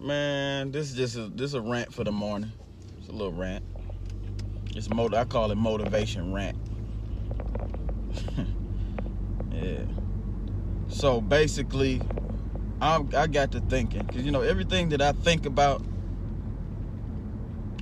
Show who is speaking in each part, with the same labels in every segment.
Speaker 1: Man, this is a rant for the morning. It's a little rant. I call it motivation rant. Yeah. So basically, I got to thinking, because everything that I think about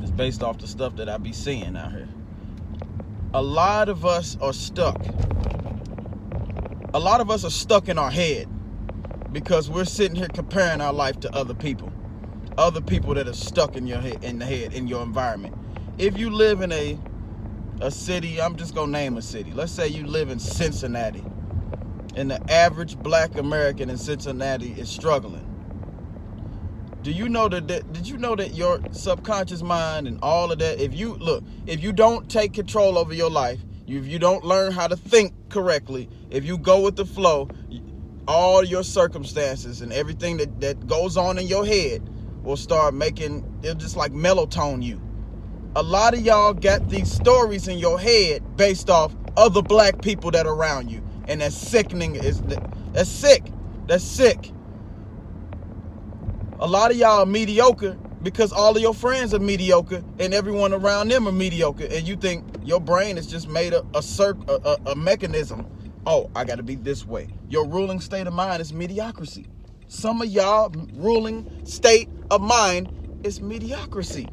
Speaker 1: is based off the stuff that I be seeing out here. A lot of us are stuck. A lot of us are stuck in our head because we're sitting here comparing our life to other people that are stuck in your head, in your environment. If you live in a city, I'm just gonna name a city. Let's say you live in Cincinnati, and the average black American in Cincinnati is struggling. Did you know that your subconscious mind and all of that, if you don't take control over your life, if you don't learn how to think correctly, if you go with the flow, all your circumstances and everything that goes on in your head will start it'll just like melatonin you. A lot of y'all got these stories in your head based off other black people that are around you. And that's sickening. That's sick. That's sick. A lot of y'all are mediocre because all of your friends are mediocre and everyone around them are mediocre. And you think your brain is just made a mechanism. Oh, I got to be this way. Your ruling state of mind is mediocrity. Some of y'all ruling state of mind is mediocrity.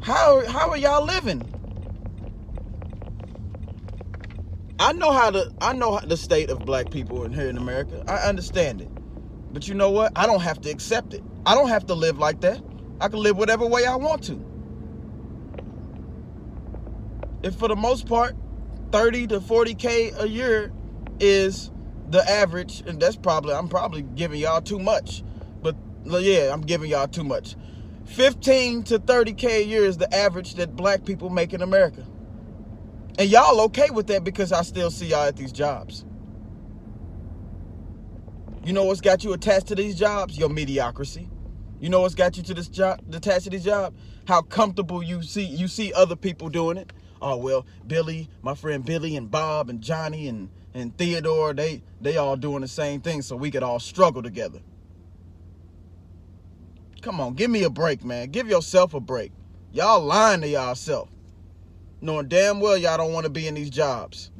Speaker 1: How are y'all living? I know the state of black people in here in America. I understand it. But you know what? I don't have to accept it. I don't have to live like that. I can live whatever way I want to. If for the most part, 30 to 40K a year is the average, and I'm probably giving y'all too much. But yeah, I'm giving y'all too much. 15 to 30K a year is the average that black people make in America. And y'all okay with that because I still see y'all at these jobs. You know what's got you attached to these jobs? Your mediocrity. You know what's got you to this job, attached to this job? How comfortable you see other people doing it. Oh, well, Billy, my friend Billy and Bob and Johnny and Theodore, they all doing the same thing so we could all struggle together. Come on, give me a break, man. Give yourself a break. Y'all lying to y'allself. Knowing damn well y'all don't want to be in these jobs.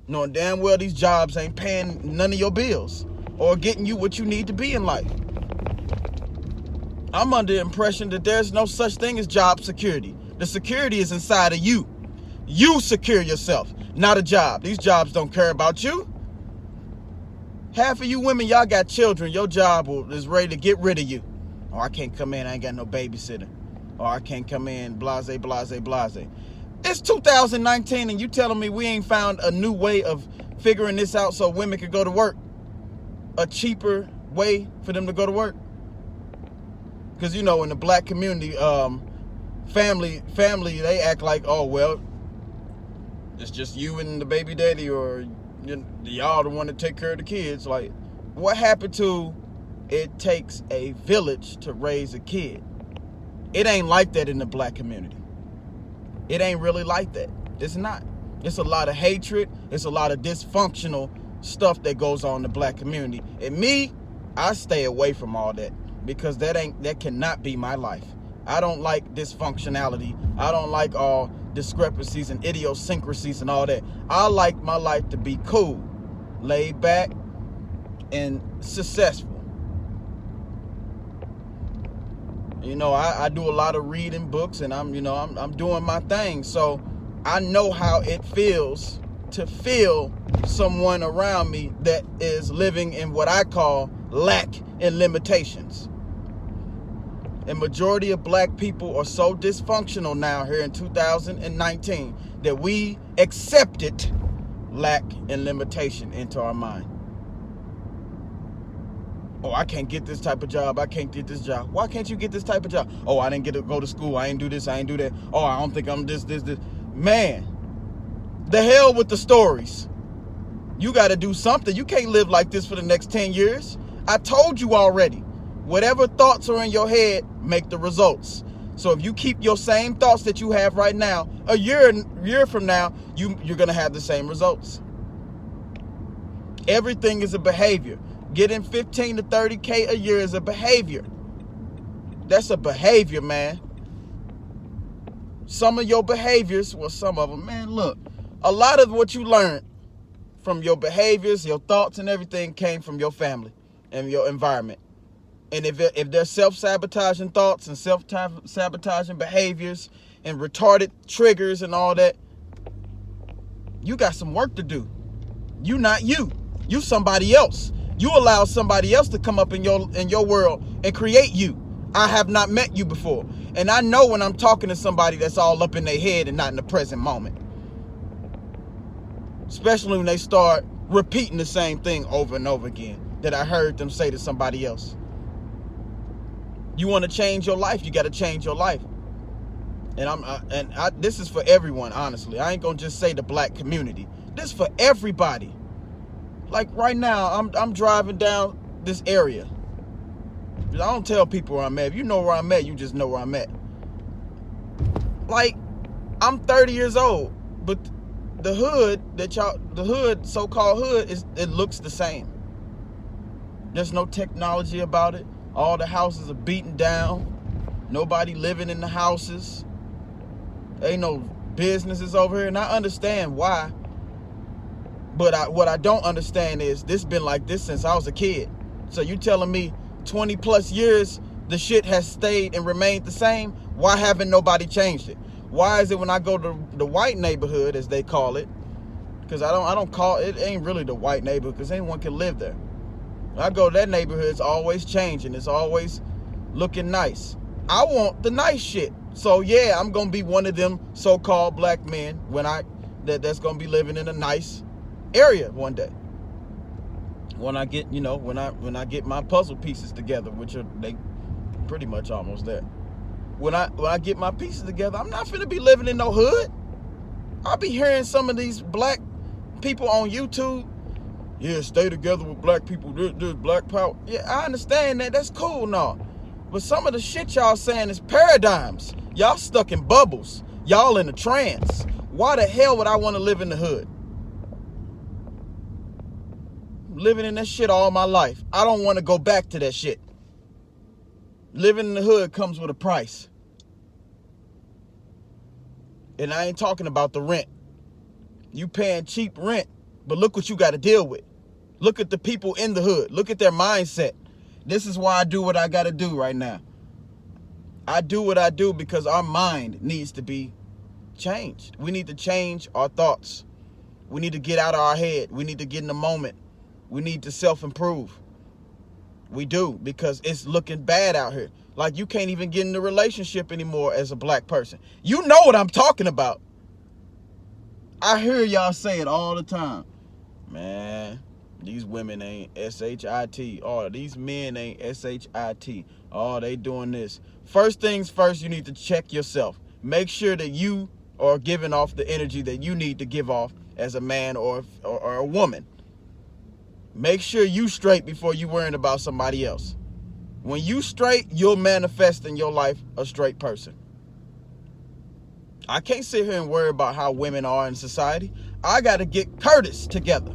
Speaker 1: Knowing damn well these jobs ain't paying none of your bills or getting you what you need to be in life. I'm under the impression that there's no such thing as job security. The security is inside of you. You secure yourself, not a job. These jobs don't care about you. Half of you women, y'all got children. Your job is ready to get rid of you. Oh, I can't come in. I ain't got no babysitter. Or I can't come in. Blase, blase, blase. It's 2019 and you telling me we ain't found a new way of figuring this out so women could go to work? A cheaper way for them to go to work? Because, in the black community, family, they act like, oh, well, it's just you and the baby daddy, or y'all the one to take care of the kids. Like, what happened to it takes a village to raise a kid? It ain't like that in the black community. It ain't really like that. It's not. It's a lot of hatred. It's a lot of dysfunctional stuff that goes on in the black community. And me, I stay away from all that because that cannot be my life. I don't like dysfunctionality. I don't like all discrepancies and idiosyncrasies and all that. I like my life to be cool, laid back, and successful. I do a lot of reading books and I'm doing my thing. So I know how it feels to feel someone around me that is living in what I call lack and limitations. And majority of black people are so dysfunctional now here in 2019 that we accepted lack and limitation into our mind. Oh, I can't get this type of job. I can't get this job. Why can't you get this type of job? Oh, I didn't get to go to school. I ain't do this. I ain't do that. Oh, I don't think I'm this. Man, the hell with the stories. You got to do something. You can't live like this for the next 10 years. I told you already. Whatever thoughts are in your head, make the results. So if you keep your same thoughts that you have right now, a year from now, you're going to have the same results. Everything is a behavior. Getting 15 to 30K a year is a behavior. That's a behavior, man. Some of your behaviors, well, some of them, man, look, a lot of what you learned from your behaviors, your thoughts and everything came from your family and your environment. And if there's self-sabotaging thoughts and self-sabotaging behaviors and retarded triggers and all that, you got some work to do. You not you. You somebody else. You allow somebody else to come up in your world and create you. I have not met you before. And I know when I'm talking to somebody that's all up in their head and not in the present moment. Especially when they start repeating the same thing over and over again that I heard them say to somebody else. You want to change your life, you got to change your life. And this is for everyone, honestly. I ain't gonna just say the black community. This is for everybody. Like right now, I'm driving down this area. I don't tell people where I'm at. If you know where I'm at, you just know where I'm at. Like, I'm 30 years old, but the hood so-called hood, it looks the same. There's no technology about it. All the houses are beaten down. Nobody living in the houses. Ain't no businesses over here, and I understand why. But what I don't understand is this been like this since I was a kid. So you telling me 20 plus years the shit has stayed and remained the same? Why haven't nobody changed it? Why is it when I go to the white neighborhood, as they call it, because I don't call it, ain't really the white neighborhood because anyone can live there. When I go to that neighborhood, it's always changing. It's always looking nice. I want the nice shit. So yeah, I'm gonna be one of them so-called black men that's gonna be living in a nice area one day. When I get, when I get my puzzle pieces together, which are they pretty much almost there. When I get my pieces together, I'm not finna be living in no hood. I'll be hearing some of these black people on YouTube. Yeah, stay together with black people. There's black power. Yeah, I understand that. That's cool and all. But some of the shit y'all saying is paradigms. Y'all stuck in bubbles. Y'all in a trance. Why the hell would I want to live in the hood? Living in that shit all my life. I don't want to go back to that shit. Living in the hood comes with a price. And I ain't talking about the rent. You paying cheap rent, but look what you got to deal with. Look at the people in the hood. Look at their mindset. This is why I do what I got to do right now. I do what I do because our mind needs to be changed. We need to change our thoughts. We need to get out of our head. We need to get in the moment. We need to self-improve. We do, because it's looking bad out here. Like, you can't even get in a relationship anymore as a black person. You know what I'm talking about. I hear y'all say it all the time. Man, these women ain't S-H-I-T. Oh, these men ain't S-H-I-T. Oh, they doing this. First things first, you need to check yourself. Make sure that you are giving off the energy that you need to give off as a man or a woman. Make sure you straight before you worrying about somebody else. When you straight, you'll manifest in your life a straight person. I can't sit here and worry about how women are in society. I got to get Curtis together.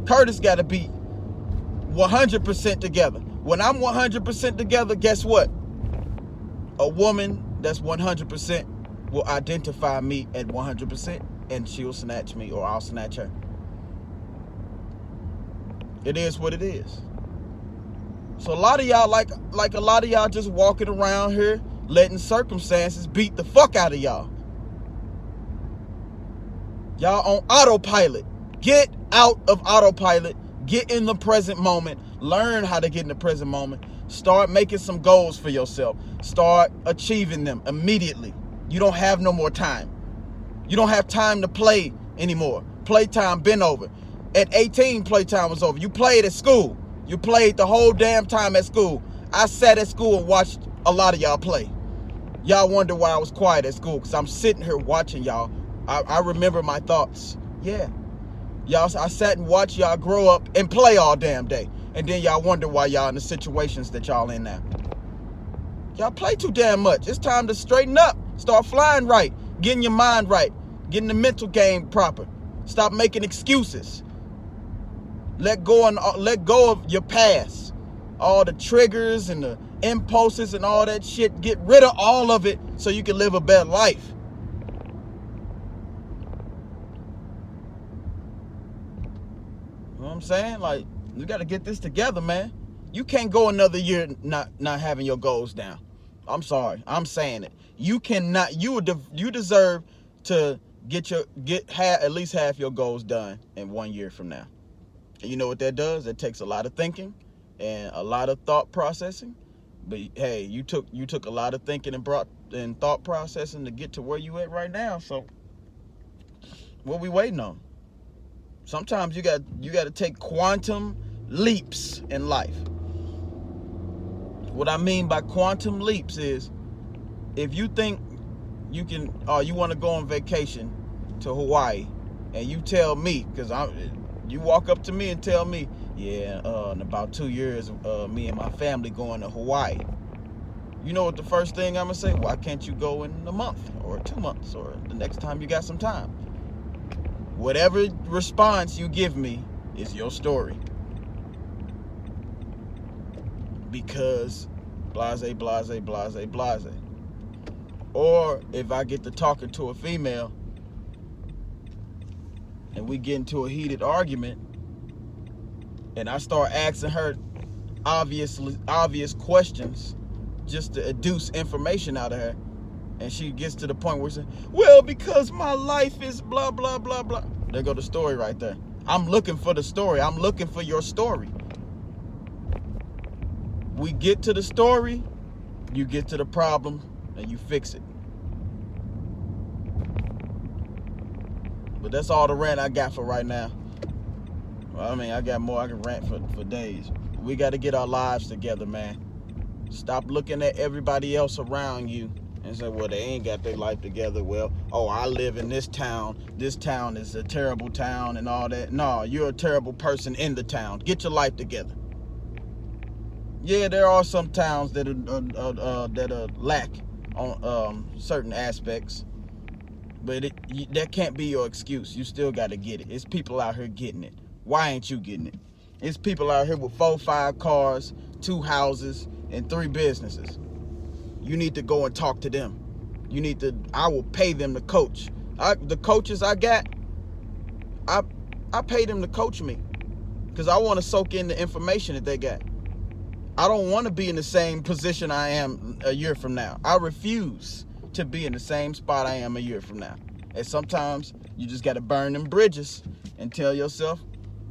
Speaker 1: Curtis got to be 100% together. When I'm 100% together, guess what? A woman that's 100% will identify me at 100%, and she'll snatch me, or I'll snatch her. It is what it is. So a lot of y'all, like a lot of y'all just walking around here letting circumstances beat the fuck out of y'all. Y'all on autopilot. Get out of autopilot. Get in the present moment. Learn how to get in the present moment. Start making some goals for yourself. Start achieving them immediately. You don't have no more time. You don't have time to play anymore. Playtime been over. At 18, playtime was over. You played at school. You played the whole damn time at school. I sat at school and watched a lot of y'all play. Y'all wonder why I was quiet at school, because I'm sitting here watching y'all. I remember my thoughts. Yeah. Y'all, I sat and watched y'all grow up and play all damn day. And then y'all wonder why y'all in the situations that y'all in now. Y'all play too damn much. It's time to straighten up. Start flying right. Getting your mind right. Getting the mental game proper. Stop making excuses. Let go of your past. all the triggers and the impulses and all that shit. Get rid of all of it so you can live a better life. You know what I'm saying? Like, you got to get this together, man. You can't go another year not having your goals down. I'm sorry. I'm saying it. You cannot. You deserve to get at least half your goals done in 1 year from now. And you know what that does? It takes a lot of thinking and a lot of thought processing. But hey, you took a lot of thinking and thought processing to get to where you at right now. So what we waiting on? Sometimes you got to take quantum leaps in life. What I mean by quantum leaps is, if you think you can, you want to go on vacation to Hawaii, and you tell me, because you walk up to me and tell me, yeah, in about 2 years, me and my family going to Hawaii. You know what the first thing I'm gonna say? Why can't you go in a month or 2 months or the next time you got some time? Whatever response you give me is your story. Because blase, blase, blase, blase. Or if I get to talking to a female and we get into a heated argument and I start asking her obvious questions just to deduce information out of her, and she gets to the point where she says, well, because my life is blah, blah, blah, blah. There go the story right there. I'm looking for the story. I'm looking for your story. We get to the story, you get to the problem, and you fix it. But that's all the rant I got for right now. Well, I mean, I got more. I can rant for days. We got to get our lives together, man. Stop looking at everybody else around you and say, well, they ain't got their life together. Well, I live in this town. This town is a terrible town and all that. No, you're a terrible person in the town. Get your life together. Yeah, there are some towns that lack on certain aspects, but that can't be your excuse. You still got to get it. It's people out here getting it. Why ain't you getting it? It's people out here with 4, 5 cars, 2 houses, and 3 businesses. You need to go and talk to them. I will pay them to coach. The coaches I got, I pay them to coach me because I want to soak in the information that they got. I don't want to be in the same position I am a year from now. I refuse to be in the same spot I am a year from now. And sometimes you just got to burn them bridges and tell yourself,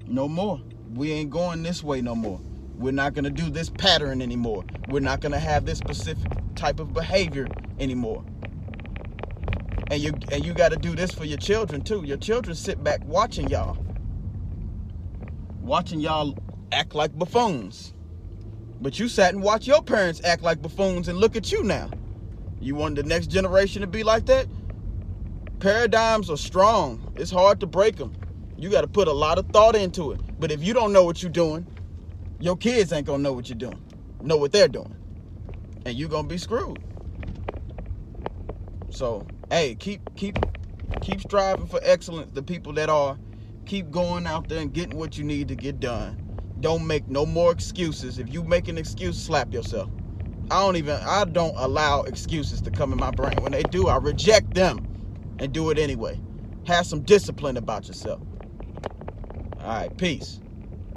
Speaker 1: no more. We ain't going this way no more. We're not going to do this pattern anymore. We're not going to have this specific type of behavior anymore. And you got to do this for your children too. Your children sit back watching y'all act like buffoons. But you sat and watched your parents act like buffoons, and look at you now. You want the next generation to be like that? Paradigms are strong. It's hard to break them. You got to put a lot of thought into it. But if you don't know what you're doing, your kids ain't going to know what you're doing, know what they're doing. And you're going to be screwed. So, hey, keep striving for excellence. The people that are, keep going out there and getting what you need to get done. Don't make no more excuses. If you make an excuse, slap yourself. I don't allow excuses to come in my brain. When they do, I reject them and do it anyway. Have some discipline about yourself. All right, peace.